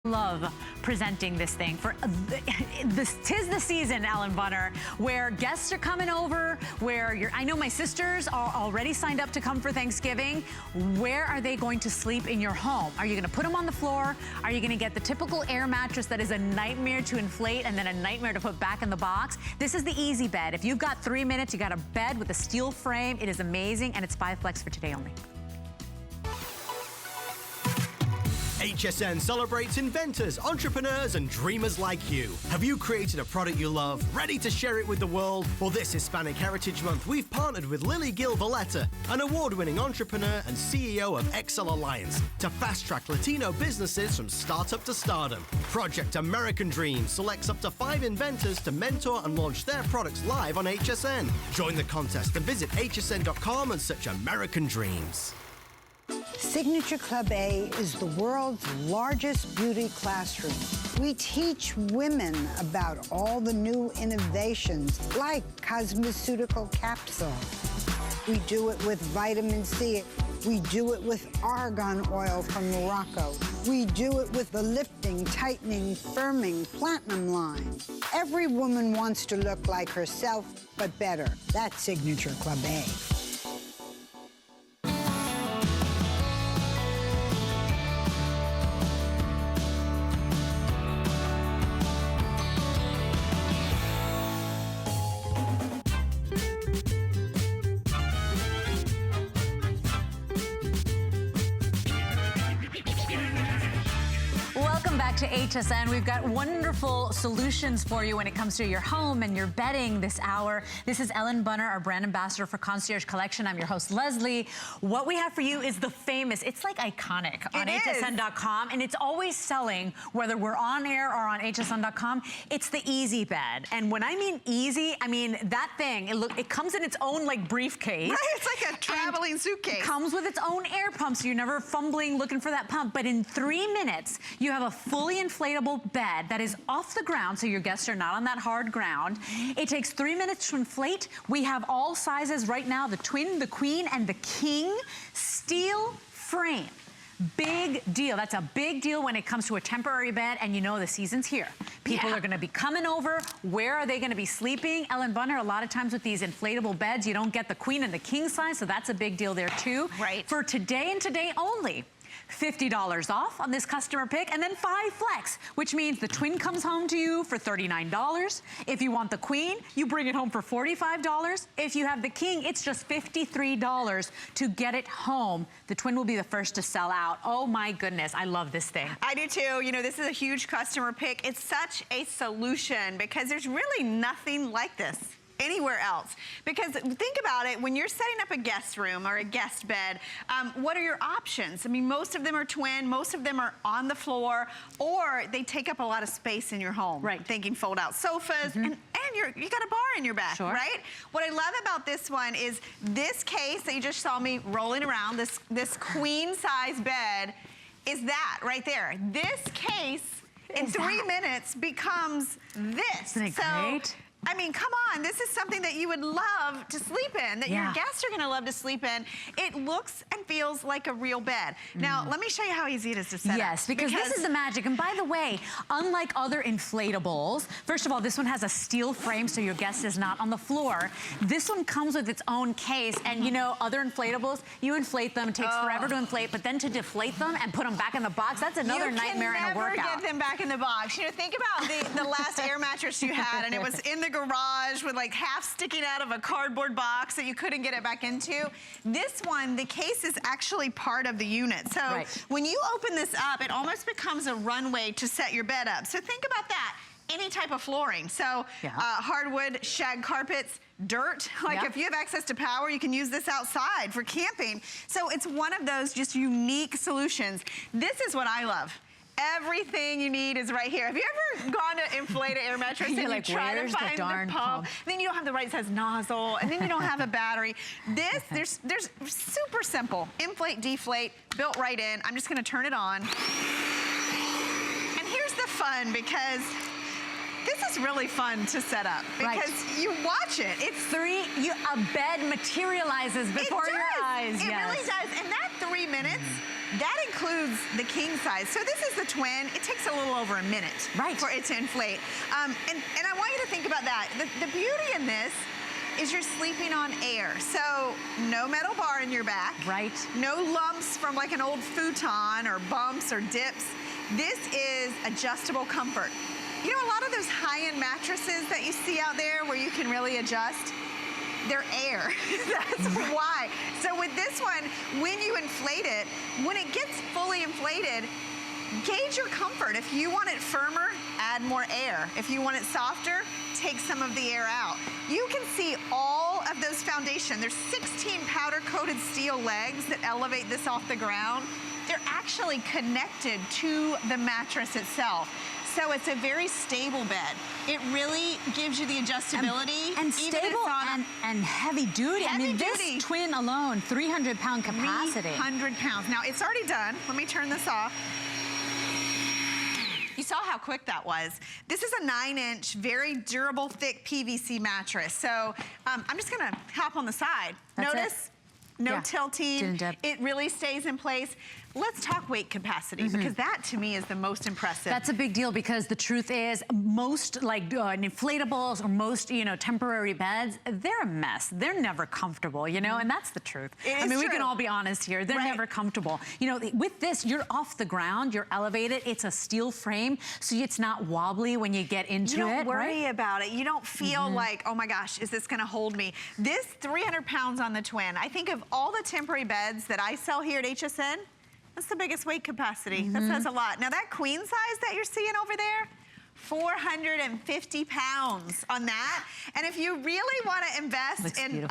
Love presenting this thing for tis the season, Ellen Bunner, where guests are coming over, where I know my sisters are already signed up to come for Thanksgiving. Where are they going to sleep in your home? Are you going to put them on the floor? Are you going to get the typical air mattress that is a nightmare to inflate and then a nightmare to put back in the box? This is the easy bed. If you've got 3 minutes, you got a bed with a steel frame. It is amazing, and it's 5 flex for today only. HSN celebrates inventors, entrepreneurs, and dreamers like you. Have you created a product you love, ready to share it with the world? For this Hispanic Heritage Month, we've partnered with Lily Gil Valletta, an award-winning entrepreneur and CEO of Excel Alliance, to fast-track Latino businesses from startup to stardom. Project American Dream selects up to 5 inventors to mentor and launch their products live on HSN. Join the contest and visit hsn.com and search American Dreams. Signature Club A is the world's largest beauty classroom. We teach women about all the new innovations like cosmeceutical capsules. We do it with vitamin C. We do it with argan oil from Morocco. We do it with the lifting, tightening, firming platinum line. Every woman wants to look like herself, but better. That's Signature Club A. To HSN. We've got wonderful solutions for you when it comes to your home and your bedding this hour. This is Ellen Bunner, our brand ambassador for Concierge Collection. I'm your host, Leslie. What we have for you is the famous, it's like iconic on hsn.com, and it's always selling, whether we're on air or on hsn.com. It's the Easy Bed. And when I mean easy, I mean that thing, it comes in its own like briefcase. Right, it's like a traveling suitcase. It comes with its own air pump, so you're never fumbling looking for that pump. But in 3 minutes, you have a fully inflatable bed that is off the ground, so your guests are not on that hard ground. It takes 3 minutes to inflate. We have all sizes right now, the twin, the queen, and the king. Steel frame. Big deal. That's a big deal when it comes to a temporary bed, and you know the season's here. People are gonna be coming over. Where are they gonna be sleeping? Ellen Bunner, a lot of times with these inflatable beds, you don't get the queen and the king size, so that's a big deal there too. Right. For today and today only, $50 off on this customer pick, and then 5 flex, which means the twin comes home to you for $39. If you want the queen, you bring it home for $45. If you have the king, it's just $53 to get it home. The twin will be the first to sell out. Oh my goodness, I love this thing. I do too. You know, this is a huge customer pick. It's such a solution because there's really nothing like this anywhere else. Because think about it, when you're setting up a guest room or a guest bed, what are your options? I mean, most of them are twin, most of them are on the floor, or they take up a lot of space in your home. Right. Thinking fold out sofas, and you got a bar in your back, right? What I love about this one is this case that you just saw me rolling around, this queen size bed, is that right there. This case in 3 minutes becomes this. Isn't it great? I mean, come on, this is something that you would love to sleep in, that your guests are gonna love to sleep in. It looks and feels like a real bed. Now, let me show you how easy it is to set up. Yes, because this is the magic. And by the way, unlike other inflatables, first of all, this one has a steel frame so your guest is not on the floor. This one comes with its own case, and you know, other inflatables, you inflate them, it takes forever to inflate, but then to deflate them and put them back in the box, that's another nightmare and a workout. You can never get them back in the box. You know, think about the last air mattress you had, and it was in the garage with like half sticking out of a cardboard box that you couldn't get it back into. This one, the case is actually part of the unit. So when you open this up, it almost becomes a runway to set your bed up. So think about that. Any type of flooring. So hardwood, shag carpets, dirt. Like if you have access to power, you can use this outside for camping. So it's one of those just unique solutions. This is what I love. Everything you need is right here. Have you ever gone to inflate an air mattress and like, you try to find the pump? Then you don't have the right size nozzle, and then you don't have a battery. This, there's super simple. Inflate, deflate, built right in. I'm just gonna turn it on. And here's the fun, because this is really fun to set up because you watch it. It's a bed materializes before your eyes. It really does. And that 3 minutes That includes the king size. So this is the twin. It takes a little over a minute for it to inflate. And I want you to think about that. The beauty in this is you're sleeping on air. So no metal bar in your back. Right. No lumps from like an old futon or bumps or dips. This is adjustable comfort. You know, a lot of those high-end mattresses that you see out there where you can really adjust, they're air. That's why. So with this one, when you inflate it, when it gets fully inflated, gauge your comfort. If you want it firmer, add more air. If you want it softer, take some of the air out. You can see all of those foundation. There's 16 powder-coated steel legs that elevate this off the ground. They're actually connected to the mattress itself. So it's a very stable bed. It really gives you the adjustability. And stable and heavy duty. I mean, this twin alone, 300-pound capacity. 300 pounds. Now, it's already done. Let me turn this off. You saw how quick that was. This is a 9-inch, very durable, thick PVC mattress. So I'm just gonna hop on the side. Notice, no tilting. It really stays in place. Let's talk weight capacity, because that to me is the most impressive. That's a big deal, because the truth is most like inflatables or most, you know, temporary beds, they're a mess. They're never comfortable, you know, and that's the truth. I mean, we can all be honest here. They're never comfortable. You know, with this, you're off the ground, you're elevated. It's a steel frame, so it's not wobbly when you get into it. You don't worry about it. You don't feel like, oh my gosh, is this gonna hold me? This 300 pounds on the twin. I think of all the temporary beds that I sell here at HSN, that's the biggest weight capacity. That says a lot. Now that queen size that you're seeing over there, 450 pounds on that. And if you really want to invest in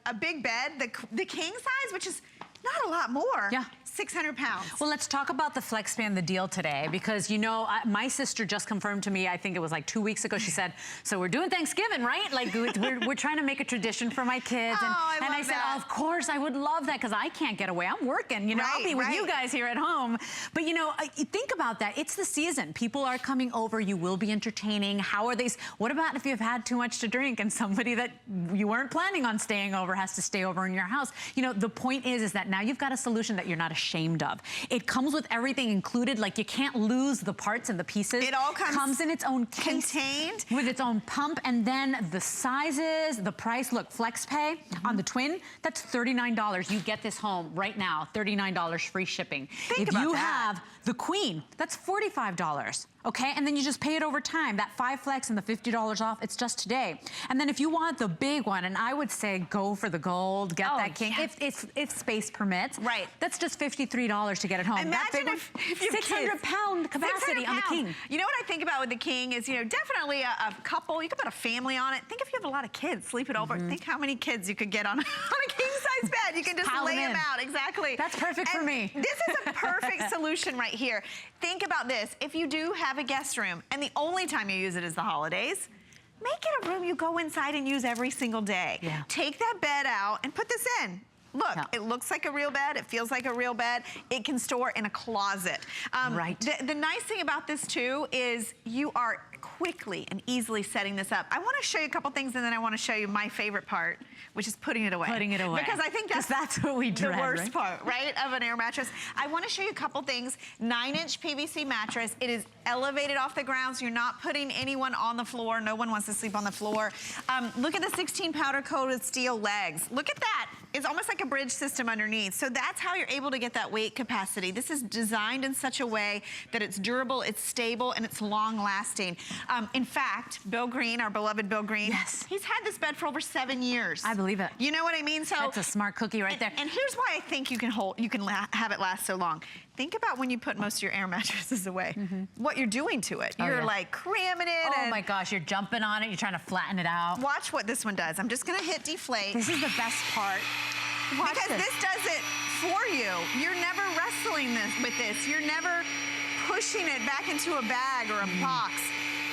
a big bed, the king size, which is not a lot more, 600 pounds. Well, let's talk about the FlexSpan, the deal today, because, you know, my sister just confirmed to me, I think it was like 2 weeks ago, she said, so we're doing Thanksgiving, right? Like, we're trying to make a tradition for my kids. And I said, oh, of course, I would love that, because I can't get away. I'm working, you know, I'll be with you guys here at home. But, you know, think about that. It's the season. People are coming over. You will be entertaining. How are they? What about if you've had too much to drink and somebody that you weren't planning on staying over has to stay over in your house? You know, the point is that now you've got a solution that you're not ashamed of. It comes with everything included. Like, you can't lose the parts and the pieces. It all comes in its own case, contained with its own pump, and then the sizes, the price. Look, FlexPay on the twin, that's $39. You get this home right now, $39 free shipping. If you have the queen, that's $45. Okay, and then you just pay it over time. That 5 flex and the $50 off, it's just today. And then if you want the big one, and I would say go for the gold, get that king, if space permits. Right. That's just $53 to get it home. Imagine if 600-pound capacity on the king. You know what I think about with the king is, you know, definitely a couple, you could put a family on it. Think if you have a lot of kids sleeping over, think how many kids you could get on a king-size bed. You can just lay them out, exactly. That's perfect for me. This is a perfect solution right here. Think about this. If you do have a guest room, and the only time you use it is the holidays, make it a room you go inside and use every single day. Take that bed out and put this in. Look, it looks like a real bed. It feels like a real bed. It can store in a closet. The nice thing about this too is you are quickly and easily setting this up. I want to show you a couple things, and then I want to show you my favorite part, which is putting it away. Putting it away. Because I think that's what we dread, the worst part, right, of an air mattress. I want to show you a couple things. 9-inch PVC mattress. It is elevated off the ground, so you're not putting anyone on the floor. No one wants to sleep on the floor. Look at the 16 powder-coated steel legs. Look at that. It's almost like a bridge system underneath. So that's how you're able to get that weight capacity. This is designed in such a way that it's durable, it's stable, and it's long-lasting. In fact, Bill Green, our beloved Bill Green, he's had this bed for over 7 years. I believe it. You know what I mean? So that's a smart cookie right there. And here's why I think you can have it last so long. Think about when you put most of your air mattresses away, what you're doing to it. You're like cramming it. Oh my gosh, you're jumping on it. You're trying to flatten it out. Watch what this one does. I'm just gonna hit deflate. This is the best part. Because this does it for you. You're never wrestling with this. You're never pushing it back into a bag or a box.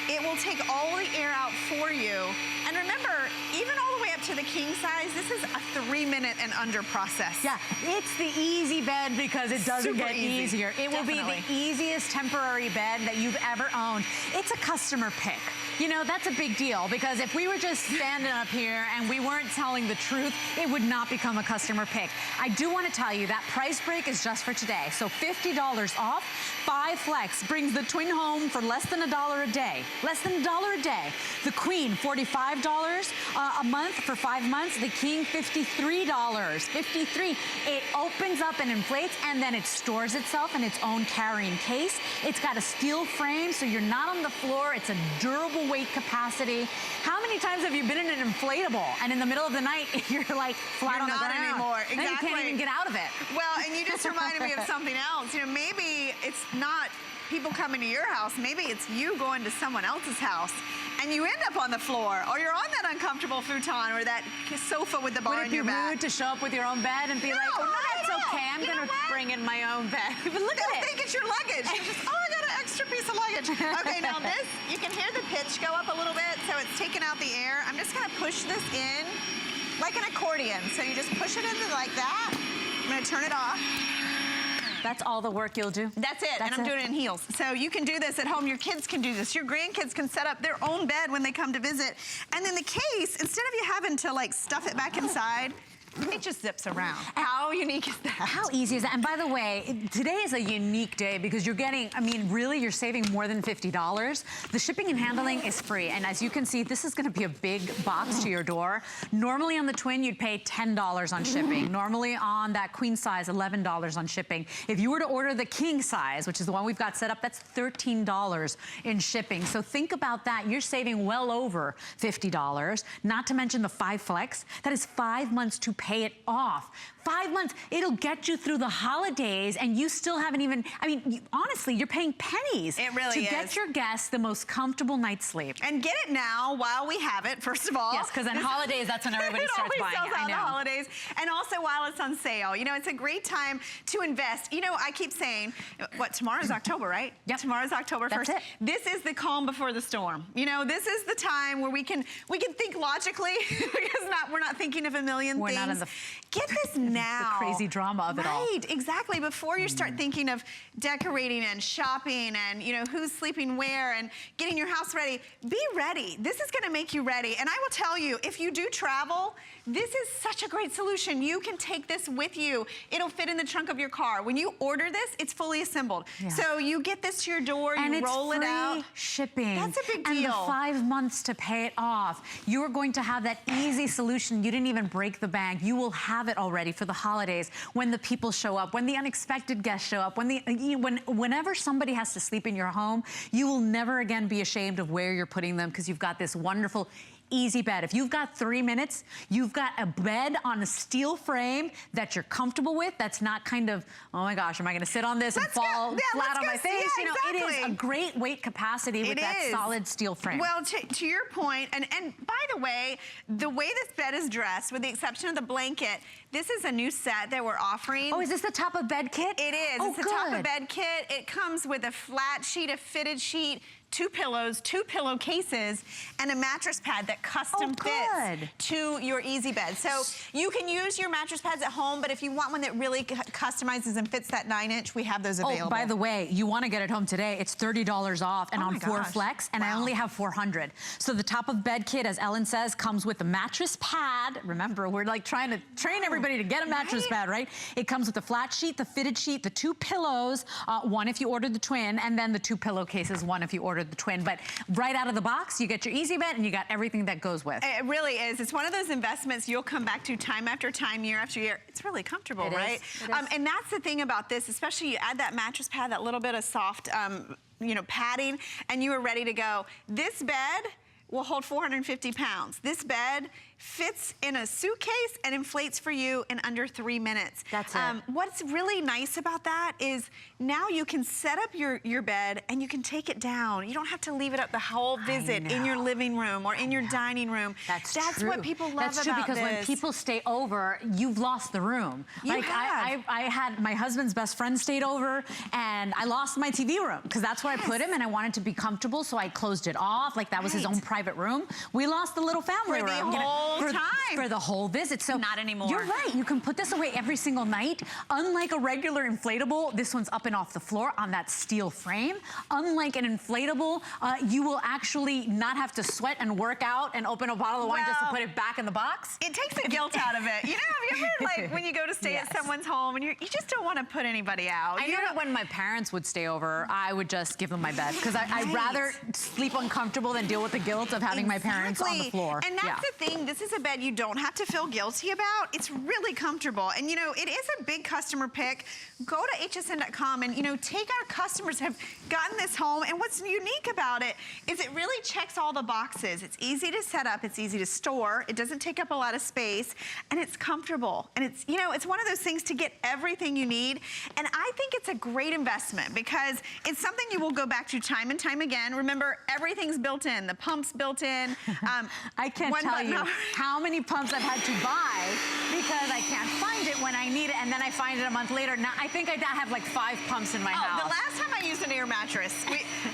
It will take all the air out for you. And remember, even all the way up to the king size, this is a 3-minute and under process. Yeah, it's the easy bed because it doesn't get easier. It will be the easiest temporary bed that you've ever owned. It's a customer pick. You know, that's a big deal because if we were just standing up here and we weren't telling the truth, it would not become a customer pick. I do want to tell you that price break is just for today. So $50 off. 5 Flex brings the twin home for less than $1 a day. Less than $1 a day. The Queen, $45 a month for 5 months. The King, $53. $53. It opens up and inflates, and then it stores itself in its own carrying case. It's got a steel frame, so you're not on the floor. It's a durable weight capacity. How many times have you been in an inflatable and in the middle of the night you're like flat on the ground? Not anymore. Exactly. Then you can't even get out of it. Well, and you just reminded me of something else. You know, maybe it's not people coming to your house. Maybe it's you going to someone else's house and you end up on the floor, or you're on that uncomfortable futon or that sofa with the bar in your back. Would it be rude to show up with your own bed and be like, oh, no, that's okay. I'm going to bring in my own bed. But look at it. They'll think it's your luggage. You're just, oh, I got an extra piece of luggage. Okay, now this, you can hear the pitch go up a little bit, so it's taking out the air. I'm just going to push this in like an accordion. So you just push it into like that. I'm going to turn it off. That's all the work you'll do? That's it, and I'm doing it in heels. So you can do this at home. Your kids can do this. Your grandkids can set up their own bed when they come to visit. And then the case, instead of you having to like stuff it back inside, it just zips around. How unique is that? How easy is that? And by the way, today is a unique day because you're getting, I mean, really, you're saving more than $50. The shipping and handling is free. And as you can see, this is gonna be a big box to your door. Normally on the twin, you'd pay $10 on shipping. Normally on that queen size, $11 on shipping. If you were to order the king size, which is the one we've got set up, that's $13 in shipping. So think about that. You're saving well over $50. Not to mention the 5 Flex. That is 5 months to pay it off. 5 months, it'll get you through the holidays and you still haven't even, I mean, honestly, you're paying pennies to get your guests the most comfortable night's sleep. And get it now while we have it, first of all. Yes, because on holidays, that's when everybody starts buying it. It always sells out on holidays. And also while it's on sale. You know, it's a great time to invest. You know, I keep saying, what, tomorrow's October, right? Yep. Tomorrow's October 1st. That's it. This is the calm before the storm. You know, this is the time where we can think logically because we're not thinking of a million things. Not in the get this now. The crazy drama of it all. Right, exactly. Before you start thinking of decorating and shopping and, you know, who's sleeping where and getting your house ready, be ready. This is going to make you ready. And I will tell you, if you do travel, this is such a great solution. You can take this with you. It'll fit in the trunk of your car. When you order this, it's fully assembled. Yeah. So you get this to your door, and you roll it out. And it's free shipping. That's a big deal. And the 5 months to pay it off. You're going to have that easy solution. You didn't even break the bank. You will have it already for the holidays when the people show up, when the unexpected guests show up, whenever somebody has to sleep in your home, you will never again be ashamed of where you're putting them because you've got this wonderful easy bed. If you've got 3 minutes, you've got a bed on a steel frame that you're comfortable with. That's not kind of, oh my gosh, am I going to sit on this and fall flat on my face? Yeah, you know, it is a great weight capacity with that solid steel frame. Well, to your point, and by the way this bed is dressed, with the exception of the blanket, this is a new set that we're offering. Oh, is this the top of bed kit? It is. Oh, it's the top of bed kit. It comes with a flat sheet, a fitted sheet, 2 pillows, 2 pillowcases, and a mattress pad that custom fits to your easy bed. So you can use your mattress pads at home, but if you want one that really customizes and fits that 9-inch, we have those available. Oh, by the way, you want to get it home today, it's $30 off and on 4 Flex, and I only have 400. So the top of bed kit, as Ellen says, comes with a mattress pad. Remember, we're like trying to train everybody to get a mattress pad, right? It comes with the flat sheet, the fitted sheet, the 2 pillows, 1 if you ordered the twin, and then the 2 pillowcases, 1 if you ordered the twin. But right out of the box, you get your easy bed and you got everything that goes with. It really is. It's one of those investments you'll come back to time after time, year after year. It's really comfortable, right? And that's the thing about this, especially you add that mattress pad, that little bit of soft, you know, padding, and you are ready to go. This bed will hold 450 pounds. This bed fits in a suitcase and inflates for you in under 3 minutes. That's it. What's really nice about that is now you can set up your bed and you can take it down. You don't have to leave it up the whole visit in your living room or in your dining room. That's true. What people love That's true about because when people stay over, you've lost the room. I had my husband's best friend stayed over and I lost my TV room because that's where I put him and I wanted to be comfortable, so I closed it off. Like that was his own private room. We lost the little family room. For the whole time. For the whole visit. So not anymore. You're right. You can put this away every single night. Unlike a regular inflatable, this one's up and off the floor on that steel frame. Unlike an inflatable, you will actually not have to sweat and work out and open a bottle of wine just to put it back in the box. It takes the guilt out of it. You know, have you ever, like, when you go to stay at someone's home and you just don't want to put anybody out? I know that when my parents would stay over, I would just give them my bed because I'd rather sleep uncomfortable than deal with the guilt of having my parents on the floor. And that's the thing. This is a bed you don't have to feel guilty about. It's really comfortable. And, you know, it is a big customer pick. Go to hsn.com and, you know, take our customers have gotten this home. And what's unique about it is it really checks all the boxes. It's easy to set up. It's easy to store. It doesn't take up a lot of space. And it's comfortable. And it's, you know, it's one of those things to get everything you need. And I think it's a great investment because it's something you will go back to time and time again. Remember, everything's built in. The pump's built in. I can't tell you how many pumps I've had to buy because I can't find it when I need it, and then I find it a month later. Now, I think I have like 5 pumps in my house. The last time I used an air mattress,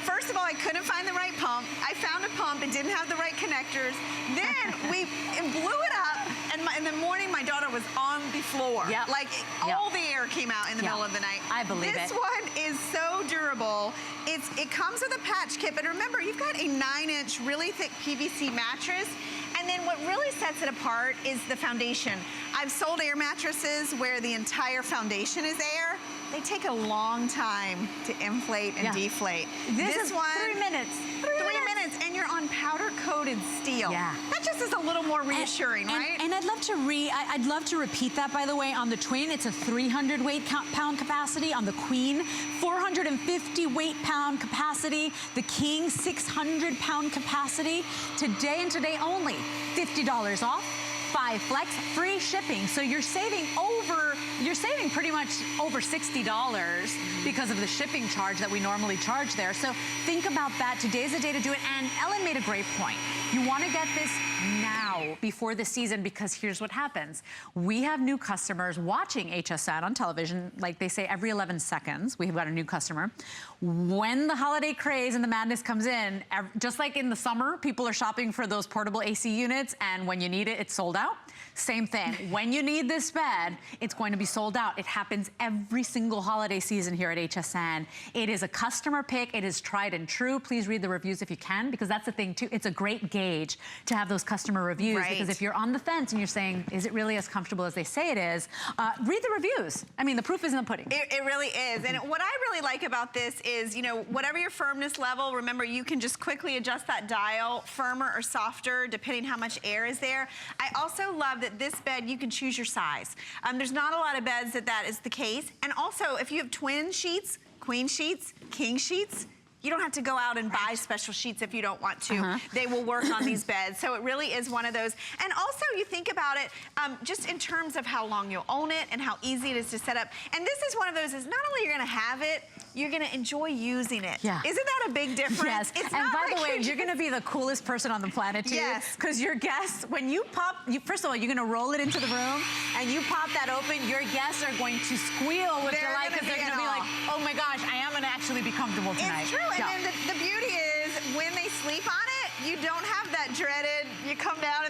first of all, I couldn't find the right pump. I found a pump, it didn't have the right connectors. Then we blew it up, and in the morning, my daughter was on the floor. Like, all the air came out in the middle of the night. I believe This one is so durable. It comes with a patch kit, but remember, you've got a 9-inch, really thick PVC mattress. And then what really sets it apart is the foundation. I've sold air mattresses where the entire foundation is air. They take a long time to inflate and deflate. This one, 3 minutes. 3 minutes, and you're on powder-coated steel. That just is a little more reassuring, right? And I'd love to repeat that, by the way. On the twin, it's a 300 pound capacity. On the queen, 450 pound capacity. The king, 600 pound capacity. Today and today only, $50 off. 5 flex, free shipping. So you're saving pretty much over $60 because of the shipping charge that we normally charge there. So think about that. Today's the day to do it. And Ellen made a great point. You want to get this now before the season because here's what happens. We have new customers watching HSN on television, like they say every 11 seconds, we've got a new customer. When the holiday craze and the madness comes in, just like in the summer, people are shopping for those portable AC units, and when you need it, it's sold out. Same thing. When you need this bed, it's going to be sold out. It happens every single holiday season here at HSN. It is a customer pick. It is tried and true. Please read the reviews if you can, because that's the thing too. It's a great gauge to have those customer reviews, because if you're on the fence and you're saying, is it really as comfortable as they say it is? Read the reviews. I mean, the proof is in the pudding. It really is. And what I really like about this is, you know, whatever your firmness level, remember, you can just quickly adjust that dial, firmer or softer, depending how much air is there. I also love that this bed, you can choose your size. There's not a lot of beds that is the case. And also, if you have twin sheets, queen sheets, king sheets, you don't have to go out and buy special sheets if you don't want to. They will work on these beds. So it really is one of those. And also, you think about it just in terms of how long you'll own it and how easy it is to set up. And this is one of is not only you're going to have it, you're going to enjoy using it. Isn't that a big difference? Yes. It's and by like the way, you're going to be the coolest person on the planet too. Yes. Because your guests, when you pop, first of all, you're going to roll it into the room and you pop that open, your guests are going to squeal with delight because they're going to be like, oh my gosh, I am going to actually be comfortable tonight. It's true. And then the beauty is when they sleep on it, you don't have that dreaded, you come down and